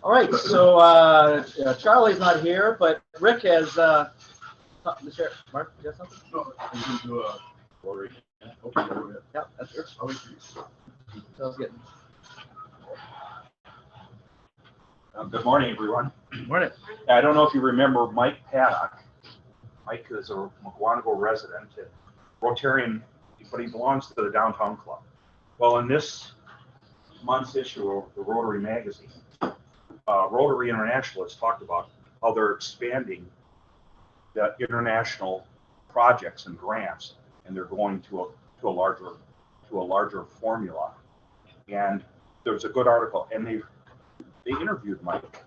All right, so Charlie's not here, but Rick has. Mr. Mark, you got something? No, I'm going to do a Rotary. Okay, go ahead. Yeah, that's yours. I'll wait for you. Sounds good. Good morning, everyone. Morning. I don't know if you remember Mike Paddock. Mike is a McWanago resident, Rotarian, but he belongs to the Downtown Club. Well, in this month's issue of the Rotary magazine, Rotary International has talked about how they're expanding the international projects and grants, and they're going to a larger formula. And there's a good article, and they interviewed Mike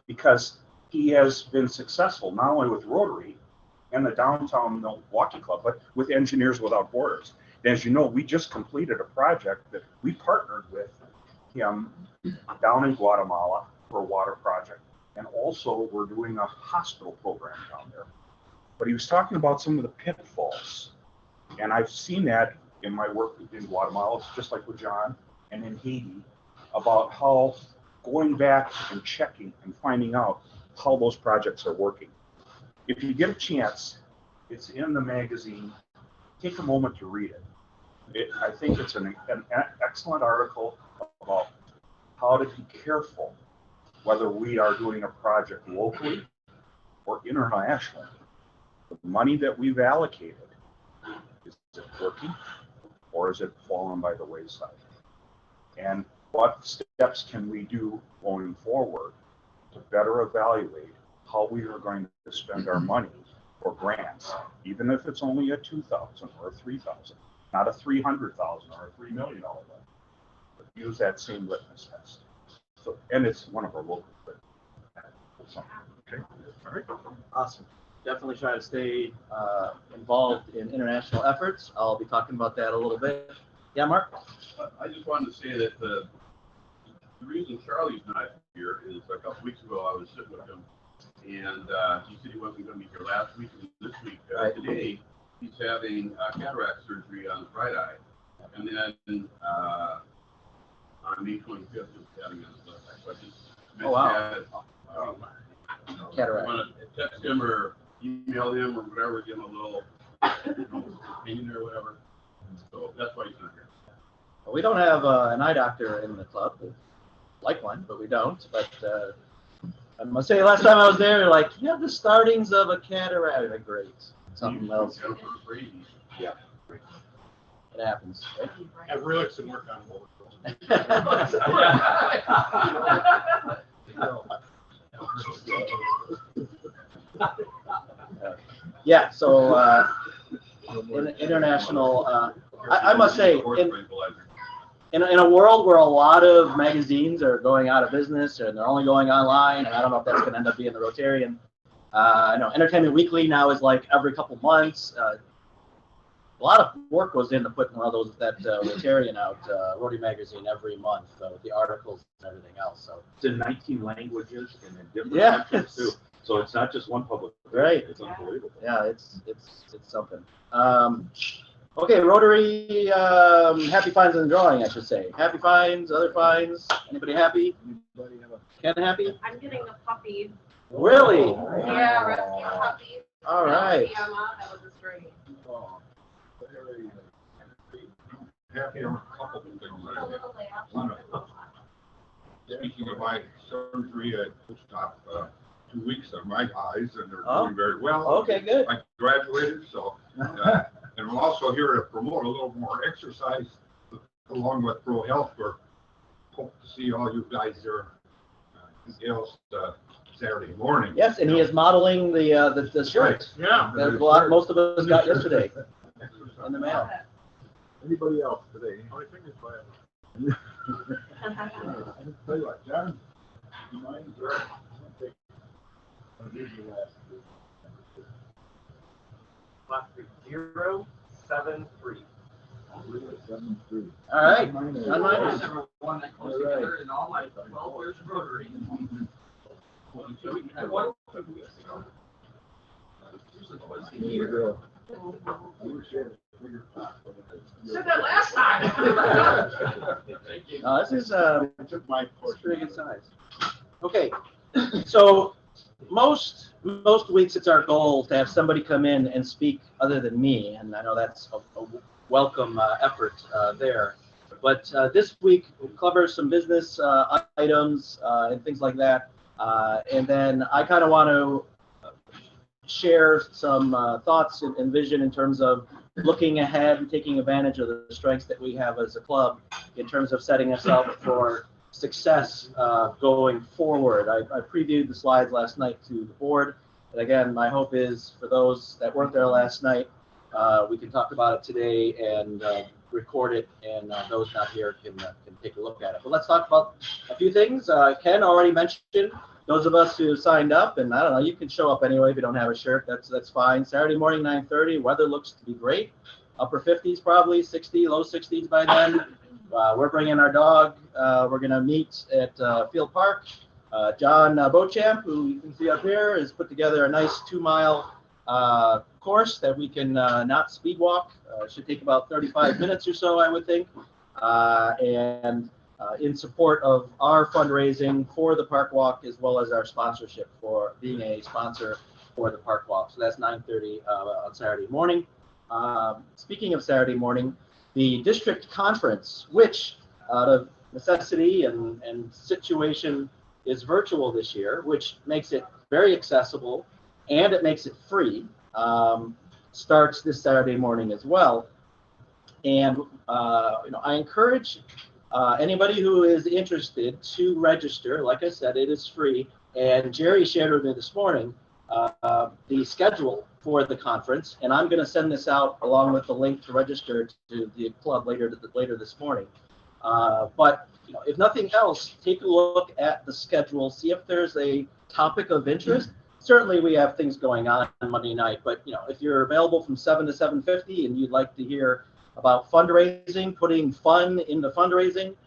because he has been successful not only with Rotary and the Downtown Milwaukee Club, but with Engineers Without Borders. And as you know, we just completed a project that we partnered with him down in Guatemala for a water project. And also we're doing a hospital program down there. But he was talking about some of the pitfalls. And I've seen that in my work in Guatemala, it's just like with John, and in Haiti, about how going back and checking and finding out how those projects are working. If you get a chance, it's in the magazine. Take a moment to read it. I think it's an excellent article about how to be careful whether we are doing a project locally or internationally. The money that we've allocated, is it working or is it fallen by the wayside? And what steps can we do going forward to better evaluate how we are going to spend our money for grants, even if it's only a $2,000 or a $3,000, not a $300,000 or a $3 million budget, but use that same litmus test. So, and it's one of our local. Okay, all right. Awesome. Definitely try to stay involved in international efforts. I'll be talking about that a little bit. Yeah, Mark? I just wanted to say that the reason Charlie's not here is a couple weeks ago I was sitting with him, and he said he wasn't going to be here last week and this week. Today he's having cataract surgery on his right eye, and then on May 25th he's having his left eye. So I just mentioned that. Cataract. Want to text him or email him or whatever, give him a little opinion or whatever. So that's why he's not here. Well, we don't have an eye doctor in the club. We'd like one, but we don't. But I must say, last time I was there, they're like, you have the startings of a cataract. Like, great. Something else. Yeah. It happens. Right? Have relics and work on both. Yeah, so international, I must say, in a world where a lot of magazines are going out of business and they're only going online, and I don't know if that's going to end up being the Rotarian. I know Entertainment Weekly now is like every couple months. A lot of work goes into putting one of those that Rotarian out, Rotary magazine every month, the articles and everything else. So It's in 19 languages and in different yeah, countries too. So it's not just one public. Right. It's unbelievable. Yeah, it's something. Okay, Rotary Happy Finds and Drawing, I should say. Happy Finds, other finds. Anybody happy? Anybody have a Ken happy? I'm getting a puppy. Really? Yeah, rescue puppy. All right. That was a stray. Happy on a couple of things. A little laugh. Speaking of my surgery, I stopped 2 weeks on my eyes, and they're Oh. doing very well. Okay, good. I graduated, so and we're also here to promote a little more exercise along with Pro Health. We're hope to see all you guys there else Saturday morning. Yes, and he is modeling the shirt. Yeah. That most of us got yesterday in the mail. Anybody else today? How many fingers do I have? Tell you what, John, you mind? Plastic 073. 7-3. All right. Mine is- Unlimited. Never one that close All right. together in all my 12 years of Rotary. So we had one. Usually twice a year. Said that last time. This is I took my it's portion. pretty good size. Okay, so most weeks it's our goal to have somebody come in and speak other than me, and I know that's a welcome effort there. But this week we'll cover some business items and things like that, and then I kind of want to share some thoughts and vision in terms of looking ahead and taking advantage of the strengths that we have as a club in terms of setting us up for success going forward. I previewed the slides last night to the board, and again, my hope is for those that weren't there last night, we can talk about it today and record it, and those not here can take a look at it. But let's talk about a few things. Ken already mentioned those of us who signed up, and I don't know, you can show up anyway if you don't have a shirt. That's fine. Saturday morning, 9:30. Weather looks to be great. Upper 50s probably, 60, low 60s by then. We're bringing our dog. We're going to meet at Field Park. John Beauchamp, who you can see up here, has put together a nice 2-mile course that we can not speed walk. Should take about 35 minutes or so, I would think. And in support of our fundraising for the Park Walk, as well as our sponsorship for being a sponsor for the Park Walk. So that's 9:30 on Saturday morning. Speaking of Saturday morning, the district conference, which out of necessity and situation is virtual this year, which makes it very accessible and it makes it free, starts this Saturday morning as well. And I encourage anybody who is interested to register. Like I said, it is free. And Jerry shared with me this morning the schedule for the conference, and I'm going to send this out along with the link to register to the club later this morning. But if nothing else, take a look at the schedule, see if there's a topic of interest. Certainly, we have things going on Monday night, but if you're available from 7 to 7:50 and you'd like to hear about fundraising, putting fun into fundraising,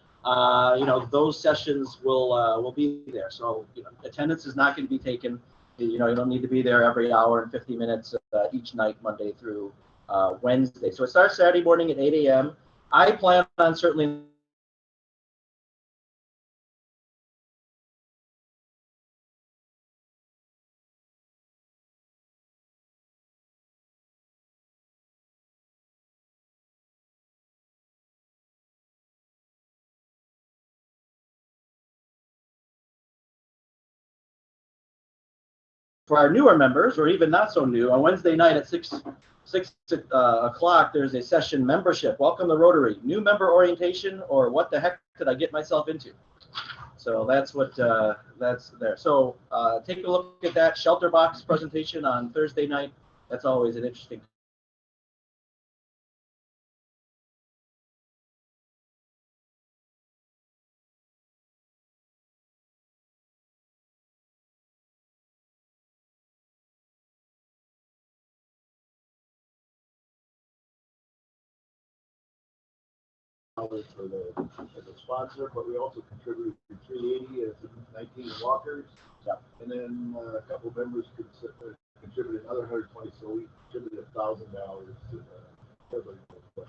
those sessions will be there. So attendance is not going to be taken. You don't need to be there every hour and 50 minutes each night, Monday through Wednesday. So it starts Saturday morning at 8 a.m. I plan on certainly for our newer members, or even not so new, on Wednesday night at 6 o'clock, there's a session membership. Welcome to Rotary. New member orientation, or what the heck did I get myself into? So that's what that's there. So take a look at that shelter box presentation on Thursday night. That's always an interesting. For the sponsor, but we also contributed to 380 as the 19 walkers. Yep. And then a couple of members contributed another 120, so we contributed $1,000 to everybody. But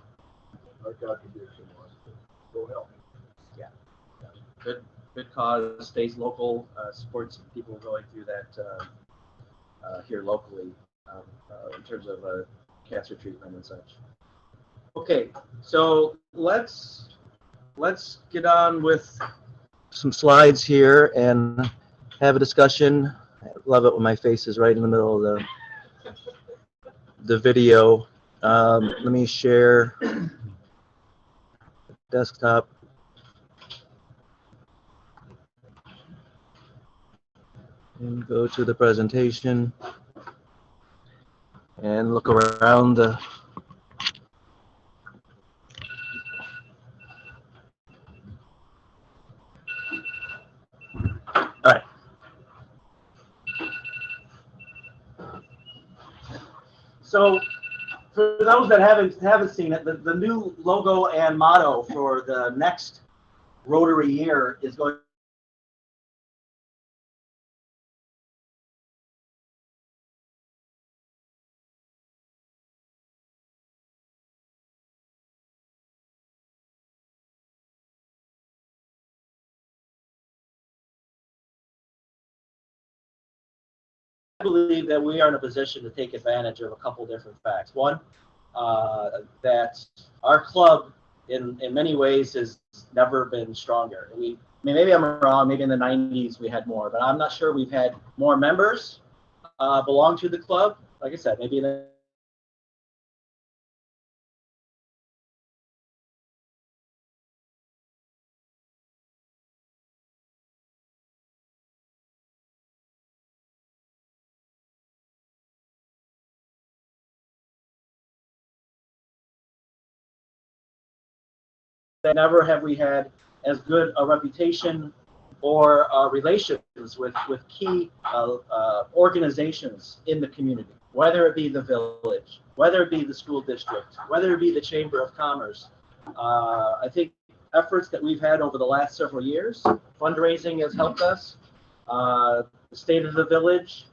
our contribution was to go help. Yeah. Good cause. Stays local. Supports people going through that here locally in terms of cancer treatment and such. Okay, so let's get on with some slides here and have a discussion. I love it when my face is right in the middle of the video. Let me share desktop. And go to the presentation and look around the all right. So for those that haven't seen it, the new logo and motto for the next Rotary year is going believe that we are in a position to take advantage of a couple different facts. One, that our club in many ways has never been stronger. I mean, maybe I'm wrong, maybe in the 90s we had more, but I'm not sure we've had more members belong to the club. Like I said, maybe in the never have we had as good a reputation or relations with key organizations in the community, whether it be the village, whether it be the school district, whether it be the Chamber of Commerce. I think efforts that we've had over the last several years, fundraising has helped us. The State of the Village,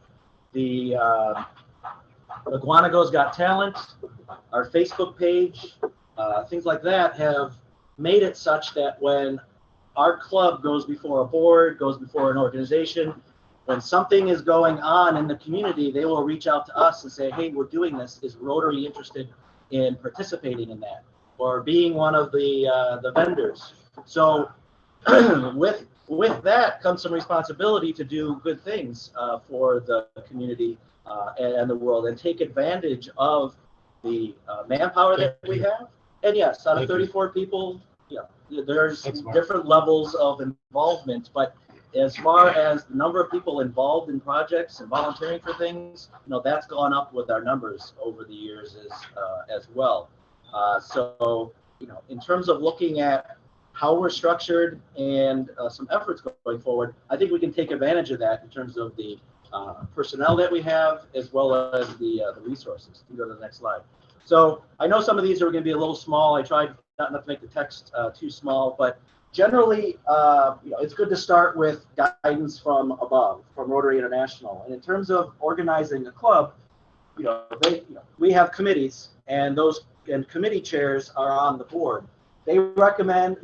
the Guanago's Got Talent, our Facebook page, things like that have made it such that when our club goes before a board, goes before an organization, when something is going on in the community, they will reach out to us and say, hey, we're doing this. Is Rotary interested in participating in that or being one of the vendors? So with that comes some responsibility to do good things for the community and the world, and take advantage of the manpower that we have. And yes, out of 34 people, there's different levels of involvement, but as far as the number of people involved in projects and volunteering for things, that's gone up with our numbers over the years as well. So in terms of looking at how we're structured and some efforts going forward, I think we can take advantage of that in terms of the personnel that we have, as well as the resources. You can go to the next slide. So I know some of these are going to be a little small. I tried not to make the text too small, but generally, it's good to start with guidance from above, from Rotary International. And in terms of organizing a club, we have committees, and committee chairs are on the board. They recommend,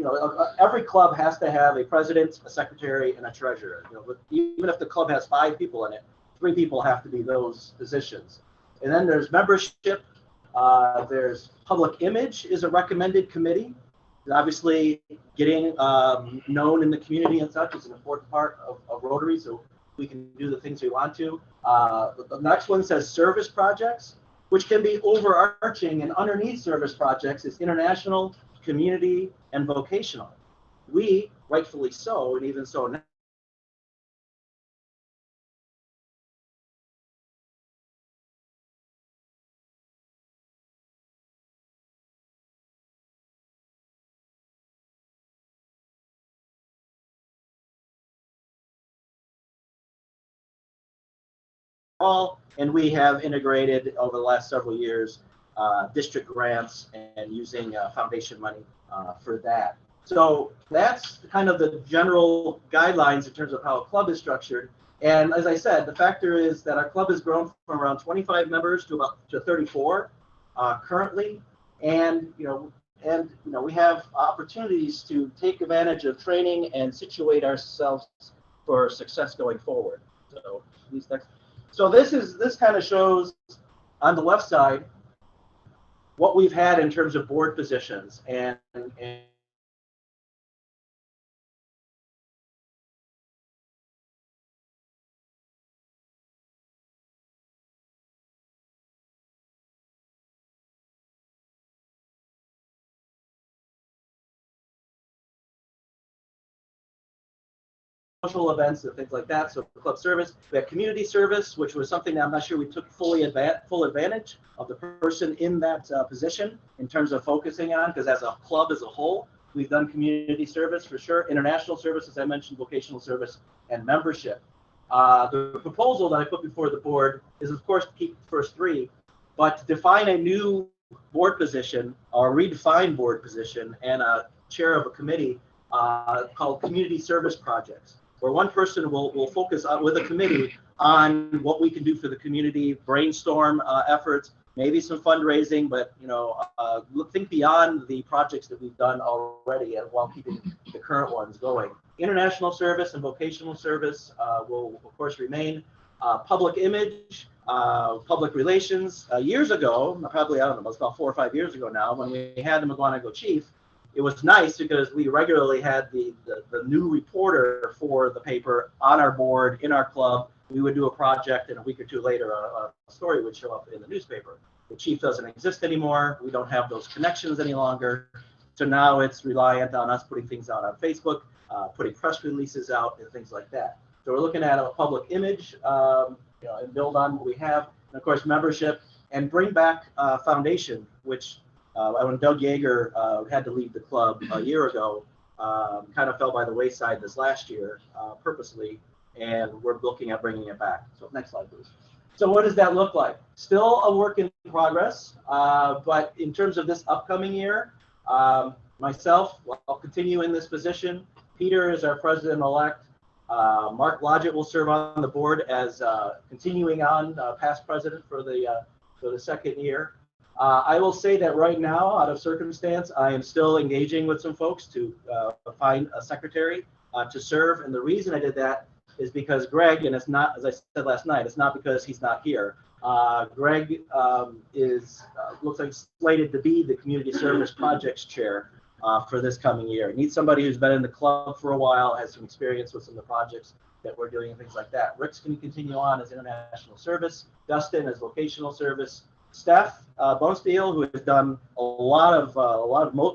every club has to have a president, a secretary, and a treasurer. Even if the club has 5 people in it, 3 people have to be those positions. And then there's membership. There's public image is a recommended committee. Obviously, getting known in the community and such is an important part of Rotary, so we can do the things we want to. The next one says service projects, which can be overarching, and underneath service projects is international, community, and vocational. We, rightfully so, and even so now, and we have integrated over the last several years district grants and using foundation money for that. So that's kind of the general guidelines in terms of how a club is structured. And as I said, the factor is that our club has grown from around 25 members to 34 currently, and we have opportunities to take advantage of training and situate ourselves for success going forward. So these next. So this kind of shows on the left side what we've had in terms of board positions and social events and things like that. So club service, we have community service, which was something that I'm not sure we took full advantage of the person in that position in terms of focusing on, because as a club as a whole, we've done community service for sure, international service, as I mentioned, vocational service, and membership. The proposal that I put before the board is, of course, to keep the first 3, but to define a new board position or redefine board position and a chair of a committee called community service projects, where one person will focus on, with a committee, on what we can do for the community, brainstorm efforts, maybe some fundraising, but think beyond the projects that we've done already, and while keeping the current ones going. International service and vocational service will of course remain. public image, public relations. Years ago, probably, I don't know, it was about 4 or 5 years ago now, when we had the McGuanago chief, it was nice because we regularly had the new reporter for the paper on our board, in our club. We would do a project, and a week or two later, a story would show up in the newspaper. The chief doesn't exist anymore. We don't have those connections any longer. So now it's reliant on us putting things out on Facebook, putting press releases out, and things like that. So we're looking at a public image, and build on what we have, and of course membership, and bring back foundation, which when Doug Yeager had to leave the club a year ago, kind of fell by the wayside this last year purposely, and we're looking at bringing it back. So next slide, please. So what does that look like? Still a work in progress, but in terms of this upcoming year, myself, I'll continue in this position. Peter is our president-elect. Mark Blodgett will serve on the board as continuing on past president for the second year. I will say that right now, out of circumstance, I am still engaging with some folks to find a secretary to serve, and the reason I did that is because Greg, and it's not, as I said last night, it's not because he's not here. Greg looks like slated to be the community service projects chair for this coming year. Need somebody who's been in the club for a while, has some experience with some of the projects that we're doing and things like that. Rick's going to continue on as international service. Dustin as vocational service. Steph Bonesteel, who has done a lot of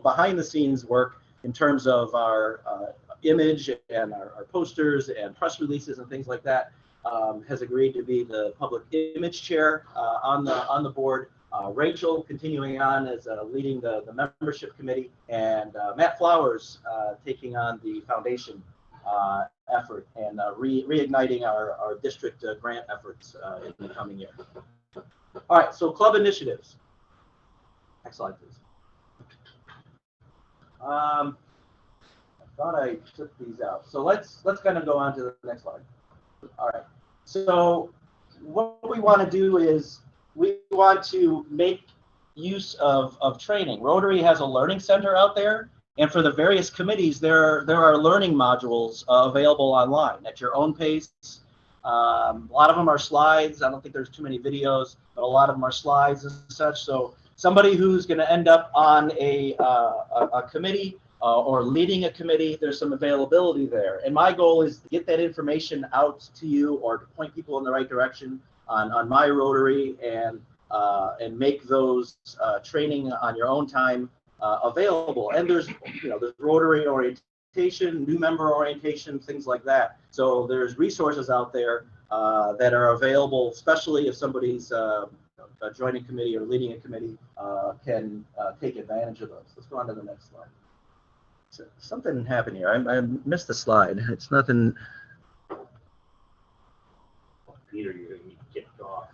behind the scenes work in terms of our image and our posters and press releases and things like that, has agreed to be the public image chair on the board. Rachel continuing on as leading the membership committee, and Matt Flowers taking on the foundation effort and reigniting our district grant efforts in the coming year. All right, so club initiatives. Next slide, please. I thought I took these out. So let's kind of go on to the next slide. All right. So what we want to do is we want to make use of training. Rotary has a learning center out there, and for the various committees, there are learning modules available online at your own pace. A lot of them are slides. I don't think there's too many videos, but a lot of them are slides and such. So somebody who's going to end up on a committee or leading a committee, there's some availability there. And my goal is to get that information out to you or to point people in the right direction on my Rotary and make those training on your own time available. And there's Rotary orientation, new member orientation, things like that. So there's resources out there that are available, especially if somebody's joining a committee or leading a committee can take advantage of those. Let's go on to the next slide. So something happened here. I missed the slide. It's nothing. Peter, you're going to get kicked off.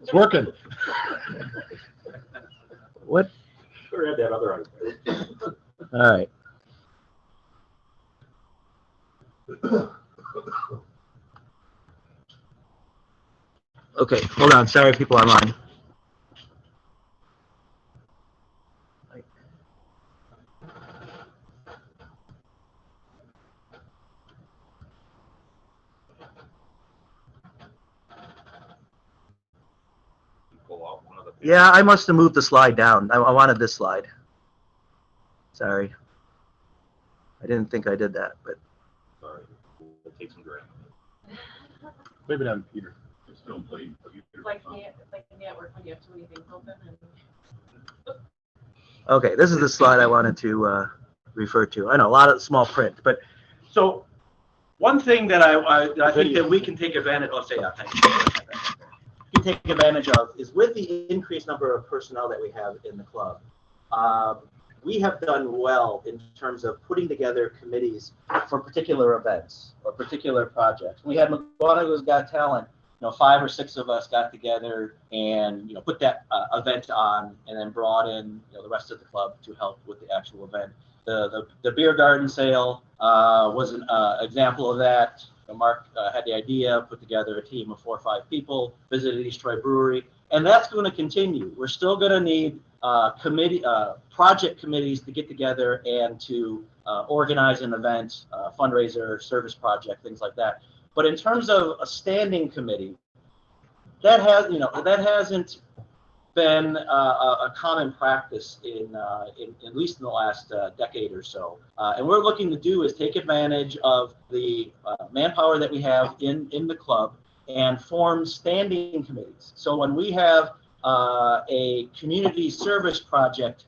It's working. What? Sure had that other item. All right. Okay, hold on. Sorry, people online. Yeah, I must have moved the slide down. I wanted this slide. Sorry. I didn't think I did that, but. Sorry, we'll take some drink. Leave it on Peter. It's still playing. It's like a network when you have too many things open. And Okay, this is the slide I wanted to refer to. I know a lot of small print, but so one thing that I think that we can take advantage of, take advantage of is with the increased number of personnel that we have in the club. We have done well in terms of putting together committees for particular events or particular projects. We had McGuanago's Got Talent. 5 or 6 of us got together and put that event on, and then brought in the rest of the club to help with the actual event. The beer garden sale was an example of that. Mark had the idea, put together a team of 4 or 5 people, visited East Troy Brewery, and that's going to continue. We're still going to need project committees to get together and to organize an event, fundraiser, service project, things like that. But in terms of a standing committee, that hasn't been a common practice in at least in the last decade or so. And what we're looking to do is take advantage of the manpower that we have in the club and form standing committees. So when we have a community service project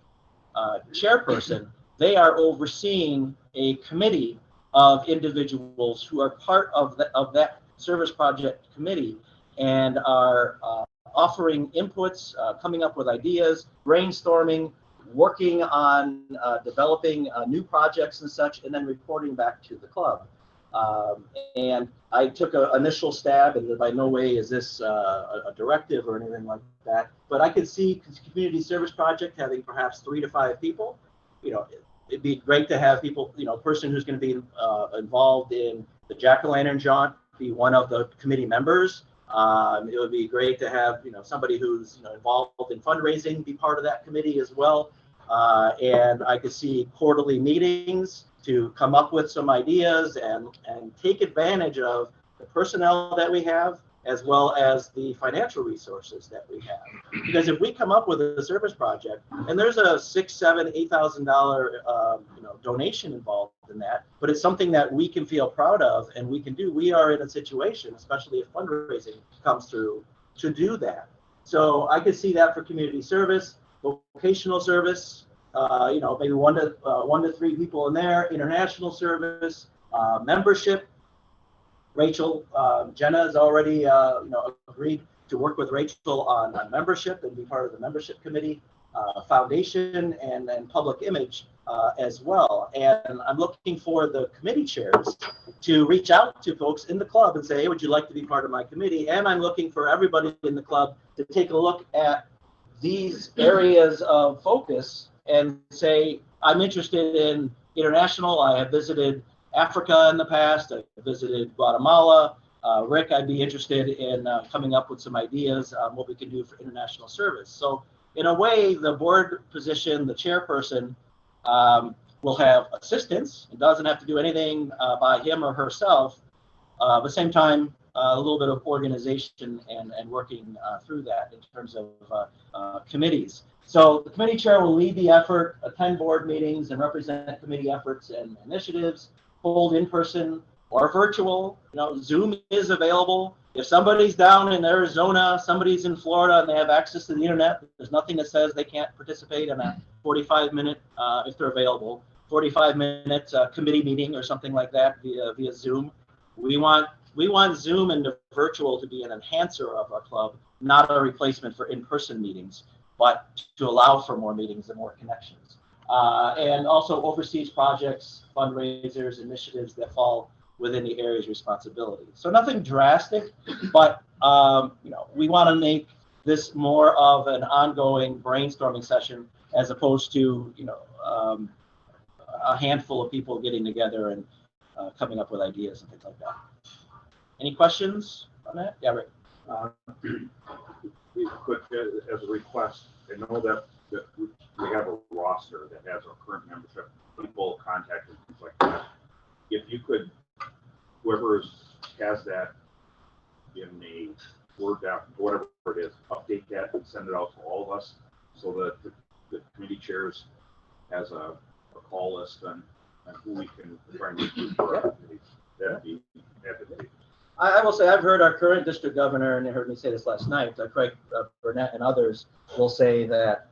chairperson, they are overseeing a committee of individuals who are part of that service project committee and are offering inputs, coming up with ideas, brainstorming, working on developing new projects and such, and then reporting back to the club. And I took an initial stab, and by no way is this a directive or anything like that, but I could see community service project having perhaps 3 to 5 people. It'd be great to have people, a person who's going to be involved in the Jack-o'-lantern jaunt be one of the committee members. It would be great to have, somebody who's involved in fundraising be part of that committee as well. And I could see quarterly meetings to come up with some ideas and take advantage of the personnel that we have as well as the financial resources that we have. Because if we come up with a service project and there's a $6,000, $7,000, $8,000 donation involved in that, but it's something that we can feel proud of and we can do, we are in a situation, especially if fundraising comes through, to do that. So I could see that for community service, vocational service, maybe 1 to 3 people in there, international service, membership. Rachel, Jenna has already, agreed to work with Rachel on membership and be part of the membership committee, foundation, and then public image as well. And I'm looking for the committee chairs to reach out to folks in the club and say, hey, would you like to be part of my committee? And I'm looking for everybody in the club to take a look at these areas of focus and say, I'm interested in international. I have visited Africa in the past. I visited Guatemala. Rick, I'd be interested in coming up with some ideas on what we can do for international service. So in a way, the board position, the chairperson, will have assistance. It doesn't have to do anything by him or herself. But at the same time, a little bit of organization and working through that in terms of committees. So the committee chair will lead the effort, attend board meetings, and represent committee efforts and initiatives, hold in person or virtual. Zoom is available. If somebody's down in Arizona, somebody's in Florida, and they have access to the internet, there's nothing that says they can't participate in a 45-minute, if they're available, 45-minute committee meeting or something like that via Zoom. We want Zoom and the virtual to be an enhancer of our club, not a replacement for in-person meetings, but to allow for more meetings and more connections. And also overseas projects, fundraisers, initiatives that fall within the area's responsibility. So nothing drastic, but we want to make this more of an ongoing brainstorming session as opposed to a handful of people getting together and coming up with ideas and things like that. Any questions on that? Yeah, Rick. Quick, as a request, I know that we have a roster that has our current membership, people contacted, things like that. If you could, whoever has that in a Word doc, whatever it is, update that and send it out to all of us so that the committee chairs has a call list on who we can try and recruit for our committees. That'd be advantageous. I will say I've heard our current district governor, and you heard me say this last night, Craig Burnett and others will say that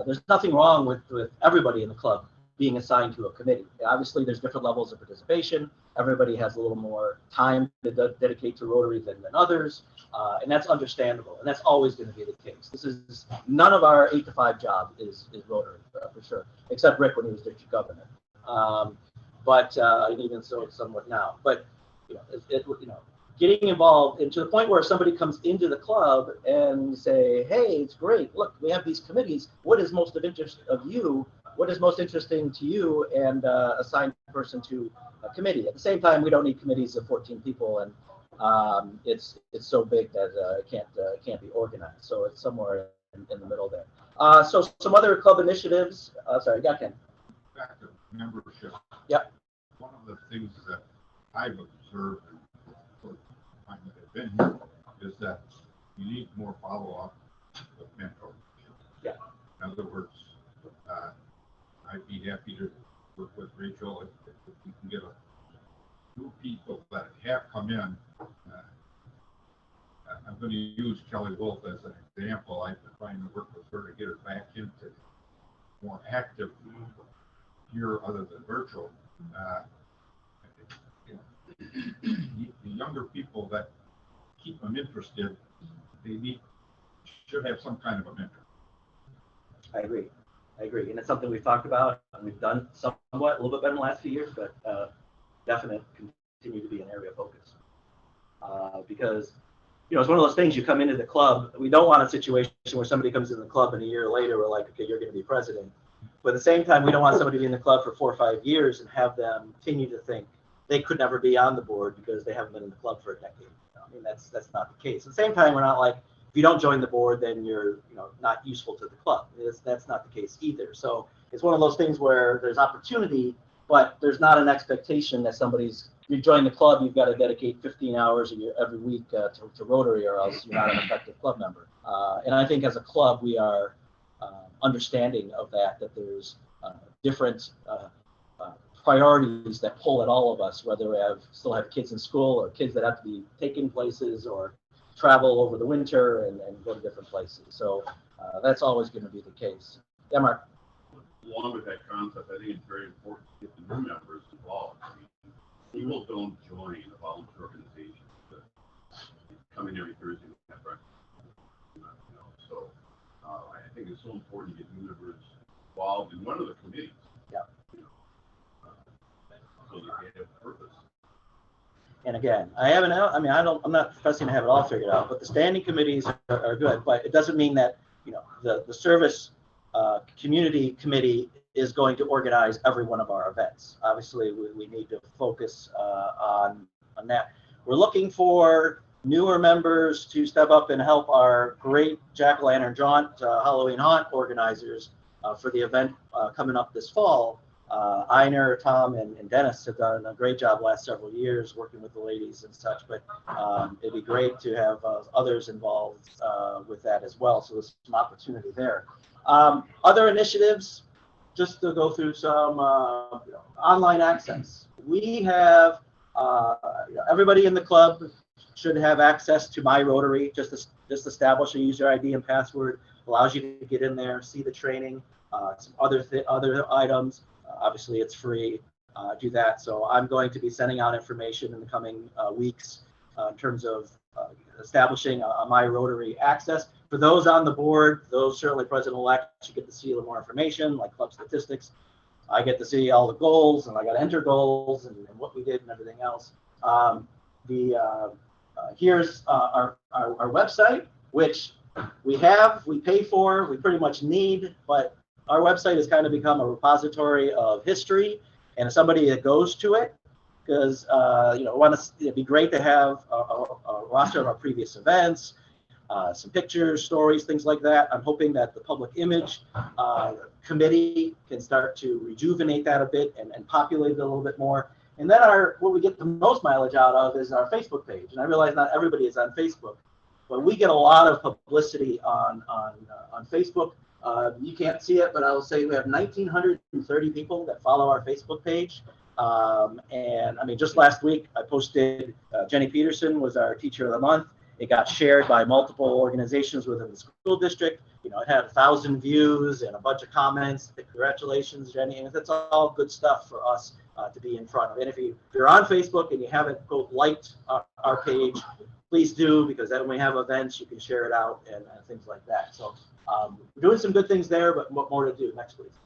there's nothing wrong with everybody in the club being assigned to a committee. Obviously, there's different levels of participation. Everybody has a little more time to dedicate to Rotary than others, and that's understandable, and that's always going to be the case. This is none of our 8 to 5 job is Rotary for sure, except Rick when he was district governor, but even so somewhat now. But getting involved and to the point where somebody comes into the club and say, hey, it's great. Look, we have these committees. What is most of interest of you? What is most interesting to you? And assign a person to a committee. At the same time, we don't need committees of 14 people, and it's so big that it can't be organized. So it's somewhere in the middle there. So some other club initiatives. Sorry, got Ken. Back to membership. Yep. One of the things that I've observed for opinion, is that you need more follow-up with mentor. Yeah. In other words, I'd be happy to work with Rachel if we can get a few people that have come in. I'm going to use Kelly Wolf as an example. I've been trying to work with her to get her back into more active here other than virtual. The younger people that keep them interested, should have some kind of a mentor. I agree. And it's something we've talked about and we've done somewhat, a little bit better in the last few years, but definitely continue to be an area of focus. Because, it's one of those things, you come into the club, we don't want a situation where somebody comes in the club and a year later we're like, okay, you're going to be president. But at the same time, we don't want somebody to be in the club for 4 or 5 years and have them continue to think they could never be on the board because they haven't been in the club for a decade. I mean, that's not the case. At the same time, we're not like, if you don't join the board, then you're not useful to the club. That's not the case either. So it's one of those things where there's opportunity, but there's not an expectation that you join the club, you've got to dedicate 15 hours every week to Rotary, or else you're not an effective club member. And I think as a club, we are understanding of that there's different priorities that pull at all of us, whether we still have kids in school or kids that have to be taken places or travel over the winter and go to different places. So that's always going to be the case. Yeah, Mark. Along with that concept, I think it's very important to get the new members involved. I mean, people don't join a volunteer organization to come in every Thursday and have breakfast. So I think it's so important to get new members involved in one of the committees. Yeah. So that they have purpose. And again, I'm not professing to have it all figured out, but the standing committees are good. But it doesn't mean that the service community committee is going to organize every one of our events. Obviously, we need to focus on that. We're looking for newer members to step up and help our great Jack-o'-lantern jaunt Halloween haunt organizers for the event coming up this fall. Einer, Tom, and Dennis have done a great job last several years working with the ladies and such, but it'd be great to have others involved with that as well. So there's some opportunity there. Other initiatives, just to go through some online access. We have everybody in the club should have access to My Rotary. Just establish a user ID and password, allows you to get in there, see the training, some other items. Obviously, it's free. Do that. So I'm going to be sending out information in the coming weeks in terms of establishing a My Rotary access. For those on the board, those certainly president-elect, you get to see a little more information, like club statistics. I get to see all the goals, and I got to enter goals and what we did and everything else. Here's our website, which we pay for, we pretty much need, but our website has kind of become a repository of history and somebody that goes to it, because it'd be great to have a roster of our previous events, some pictures, stories, things like that. I'm hoping that the public image committee can start to rejuvenate that a bit and populate it a little bit more. And then what we get the most mileage out of is our Facebook page. And I realize not everybody is on Facebook, but we get a lot of publicity on Facebook. You can't see it, but I will say we have 1,930 people that follow our Facebook page. And I mean, just last week I posted Jenny Peterson was our Teacher of the Month. It got shared by multiple organizations within the school district. It had 1,000 views and a bunch of comments. Congratulations, Jenny. And that's all good stuff for us to be in front of. And if you're on Facebook and you haven't liked our page, please do, because then when we have events, you can share it out and things like that. So we're doing some good things there, but more to do. Next, please.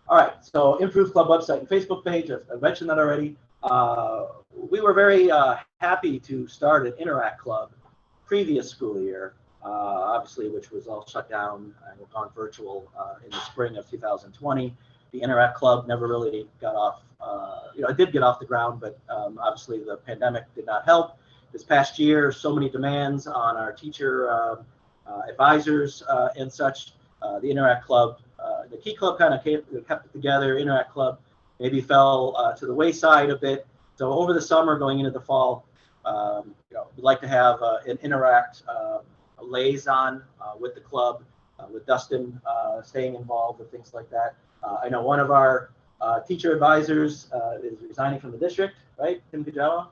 All right, so improved club website and Facebook page. I mentioned that already. We were very happy to start an Interact Club previous school year, obviously, which was all shut down and gone virtual in the spring of 2020. The Interact Club never really got off, it did get off the ground, but obviously the pandemic did not help. This past year, so many demands on our teacher advisors and such. The Interact Club, the Key Club kind of kept it together. Interact Club maybe fell to the wayside a bit. So over the summer, going into the fall, we'd like to have an interact liaison with the club, with Dustin staying involved with things like that. I know one of our teacher advisors is resigning from the district, right? Tim Kajawa.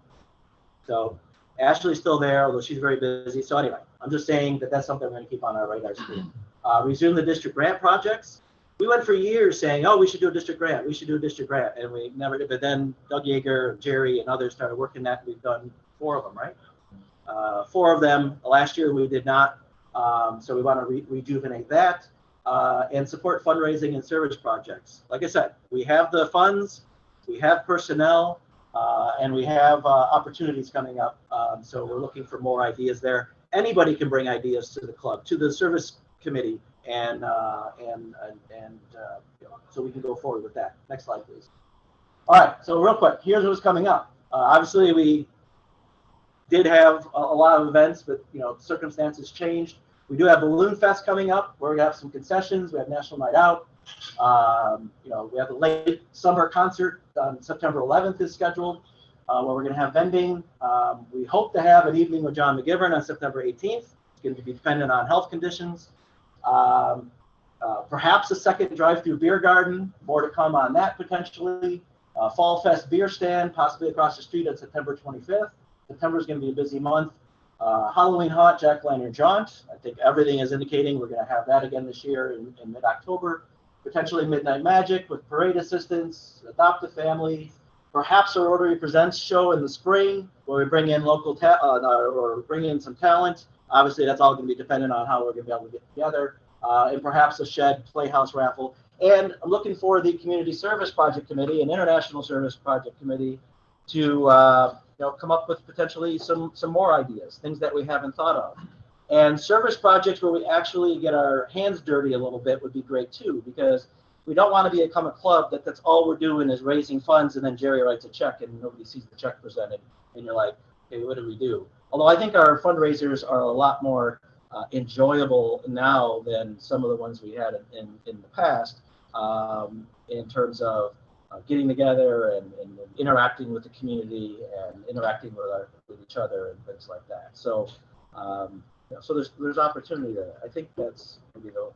So Ashley's still there, although she's very busy. So anyway, I'm just saying that that's something we're going to keep on our radar screen. Resume the district grant projects. We went for years saying, oh, we should do a district grant. We should do a district grant. And we never did. But then Doug Yeager, Jerry, and others started working that. We've done 4 of them, right? 4 of them. Last year we did not. So we want to rejuvenate that and support fundraising and service projects. Like I said, we have the funds, we have personnel, and we have opportunities coming up. So we're looking for more ideas there. Anybody can bring ideas to the club, to the service committee, and so we can go forward with that. Next slide, please. All right, so real quick, here's what's coming up. Obviously, we did have a lot of events, but circumstances changed. We do have Balloon Fest coming up. We're gonna have some concessions. We have National Night Out. We have the late summer concert on September 11th is scheduled, where we're gonna have vending. We hope to have an evening with John McGivern on September 18th. It's going to be dependent on health conditions. Perhaps a second drive-through beer garden. More to come on that potentially. Fall Fest beer stand, possibly across the street on September 25th. September is going to be a busy month. Halloween Haunt, Jack-O-Lantern Jaunt. I think everything is indicating we're going to have that again this year in mid-October. Potentially Midnight Magic with parade assistance, Adopt a Family. Perhaps a Rotary Presents show in the spring where we bring in local or bring in some talent. Obviously, that's all going to be dependent on how we're going to be able to get together. And perhaps a shed playhouse raffle. And I'm looking for the Community Service Project Committee and International Service Project Committee to come up with potentially some more ideas, things that we haven't thought of. And service projects where we actually get our hands dirty a little bit would be great too, because we don't want to become a club that's all we're doing is raising funds and then Jerry writes a check and nobody sees the check presented and you're like, hey, what do we do? Although I think our fundraisers are a lot more enjoyable now than some of the ones we had in the past, in terms of getting together and interacting with the community and interacting with each other and things like that. So, so there's opportunity there. I think that's maybe the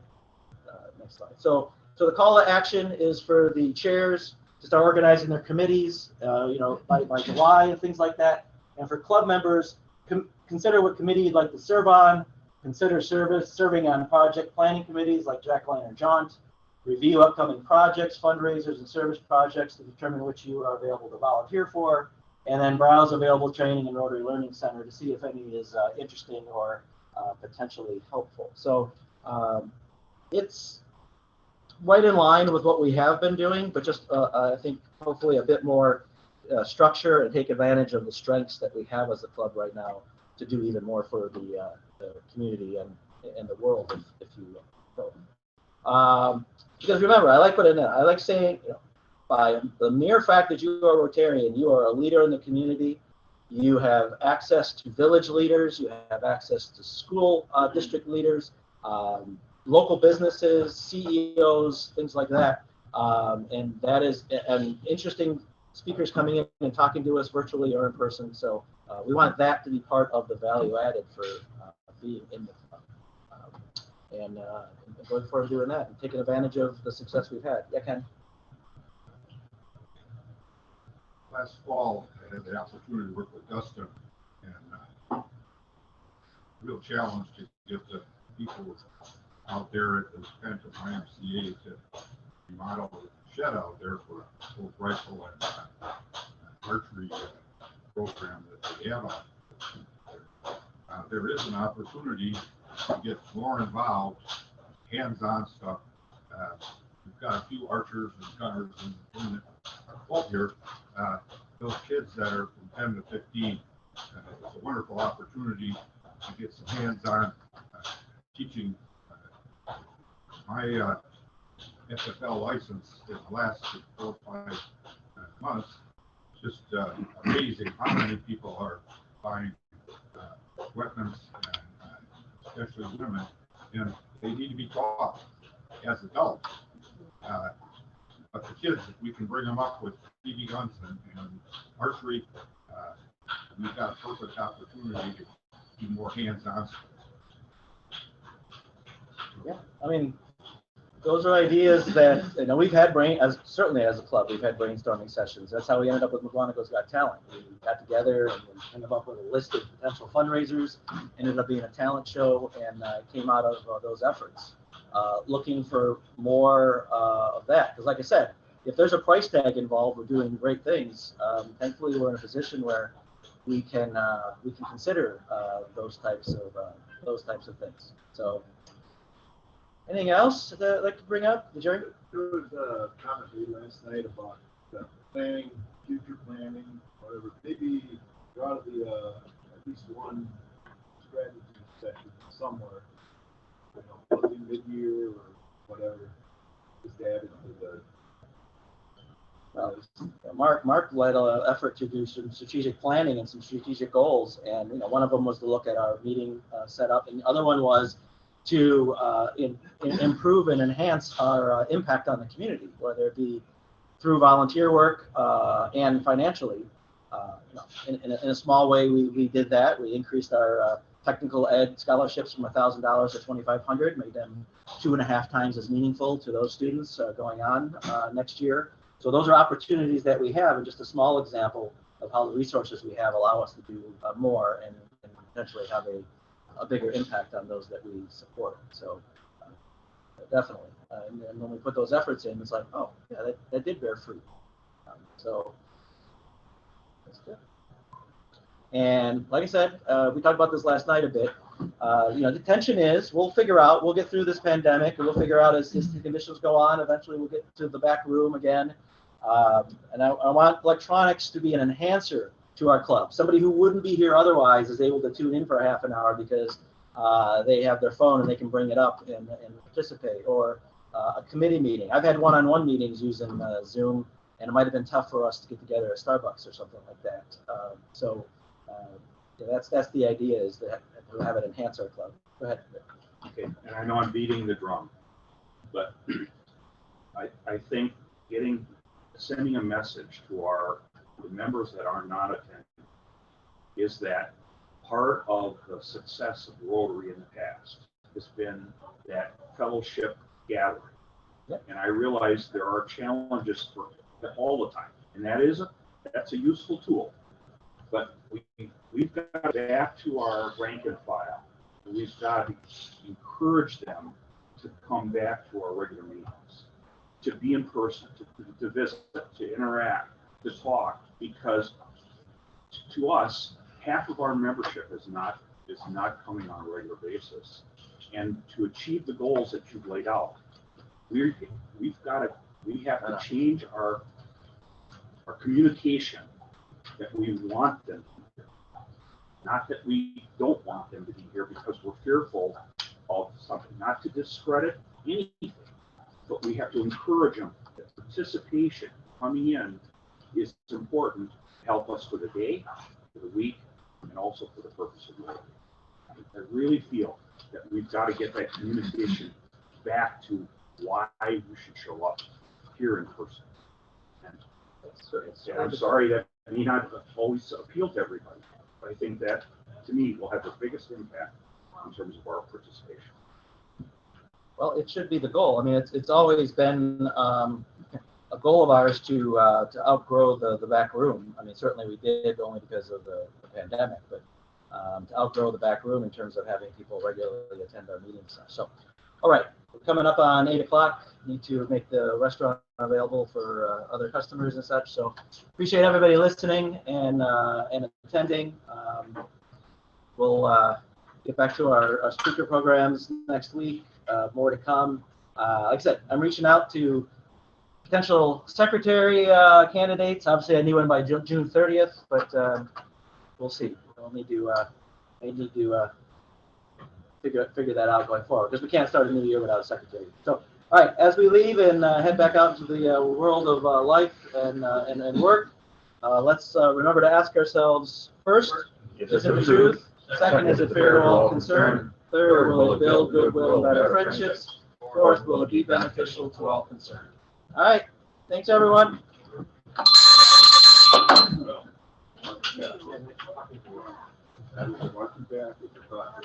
next slide. So the call to action is for the chairs to start organizing their committees, by July and things like that. And for club members, consider what committee you'd like to serve on. Consider serving on project planning committees like Jack-O-Lantern Jaunt. Review upcoming projects, fundraisers, and service projects to determine which you are available to volunteer for. And then browse available training in Rotary Learning Center to see if any is interesting or potentially helpful. So it's right in line with what we have been doing, but just I think hopefully a bit more structure and take advantage of the strengths that we have as a club right now to do even more for the community and the world, if you will. So, because remember, I like saying, by the mere fact that you are Rotarian, you are a leader in the community. You have access to village leaders. You have access to school district leaders, local businesses, CEOs, things like that. And that is an interesting speakers coming in and talking to us virtually or in person. So we want that to be part of the value added for being in the club. And going forward doing that and taking advantage of the success we've had. Yeah, Ken? Last fall, I had the opportunity to work with Dustin, and real challenge to get the people out there at the Phantom YMCA to remodel the shed out there for both rifle and archery program that they have out there. There is an opportunity to get more involved, hands-on stuff. We've got a few archers and gunners in the club here. Those kids that are from 10 to 15, it's a wonderful opportunity to get some hands-on teaching. My FFL license has lasted 4 or 5 months. It's just amazing how many people are buying weapons, and especially women, and they need to be taught as adults. But the kids, we can bring them up with BB guns and archery. we've got a perfect opportunity to be more hands-on. Yeah, I mean, those are ideas that, we've had certainly as a club, we've had brainstorming sessions. That's how we ended up with McGuanago's Got Talent. We got together and ended up with a list of potential fundraisers, ended up being a talent show, and came out of those efforts. Looking for more of that. Because like I said, if there's a price tag involved, we're doing great things. Thankfully, we're in a position where we can consider those types of things. So, anything else that I'd like to bring up, Jerry? There was a comment made last night about planning, future planning, whatever. Maybe go out of the at least one strategy session somewhere. Something mid-year or whatever. Just add it to the. Mark led an effort to do some strategic planning and some strategic goals, and one of them was to look at our meeting setup, and the other one was to improve and enhance our impact on the community, whether it be through volunteer work and financially. In a small way, we did that. We increased our technical ed scholarships from $1,000 to $2,500, made them 2.5 times as meaningful to those students going on next year. So those are opportunities that we have, and just a small example of how the resources we have allow us to do more and potentially have a bigger impact on those that we support. So definitely. And when we put those efforts in, it's like, oh, yeah, that did bear fruit. So that's good. And like I said, we talked about this last night a bit. The tension is we'll get through this pandemic, and we'll figure out as the conditions go on. Eventually, we'll get to the back room again. And I want electronics to be an enhancer to our club. Somebody who wouldn't be here otherwise is able to tune in for a half an hour because they have their phone and they can bring it up and participate. Or a committee meeting. I've had one-on-one meetings using Zoom, and it might have been tough for us to get together at Starbucks or something like that. That's the idea, is to have it enhance our club. Go ahead. Okay, and I know I'm beating the drum, but I think sending a message to the members that are not attending is that part of the success of Rotary in the past has been that fellowship gathering. Yep. And I realize there are challenges for all the time, and that's a useful tool. But we've got to adapt to our rank and file. We've got to encourage them to come back to our regular meetings, to be in person, to visit, to interact, to talk, because to us, half of our membership is not coming on a regular basis. And to achieve the goals that you've laid out, we have to change our communication, that we want them to be here. Not that we don't want them to be here because we're fearful of something, not to discredit anything, but we have to encourage them that participation coming in is important to help us for the day, for the week, and also for the purpose of life. I really feel that we've got to get that communication back to why we should show up here in person. And I'm sorry that I may not always appeal to everybody, but I think that, to me, will have the biggest impact in terms of our participation. Well, it should be the goal. I mean, it's always been a goal of ours to outgrow the back room. I mean, certainly we did only because of the pandemic, but to outgrow the back room in terms of having people regularly attend our meetings. So, all right, we're coming up on 8 o'clock. Need to make the restaurant available for other customers and such. So appreciate everybody listening and attending. We'll get back to our speaker programs next week. More to come. Like I said, I'm reaching out to potential secretary candidates. Obviously, I need one by June 30th, but we'll see. We'll need to figure that out going forward, because we can't start a new year without a secretary. So, all right, as we leave and head back out into the world of life and work, let's remember to ask ourselves, first, is it the truth? Second, is it fair to all concerned? Third, will it build goodwill and better friendships? Fourth, will it be beneficial to all concerned? All right, thanks everyone. Watching back with the thought.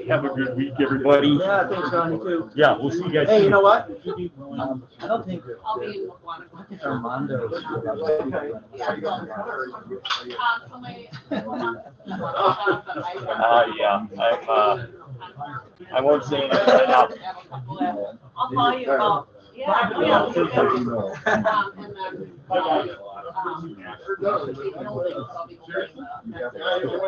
Have a good week, everybody. Yeah, thanks, Ron, you too. Yeah, we'll see you guys. Hey, you soon. know what? I don't think I'll be in Mukwonago. Armando. So my. Yeah, I won't say anything right now. I'll call you about, yeah, oh, yeah. And then, I'll be going,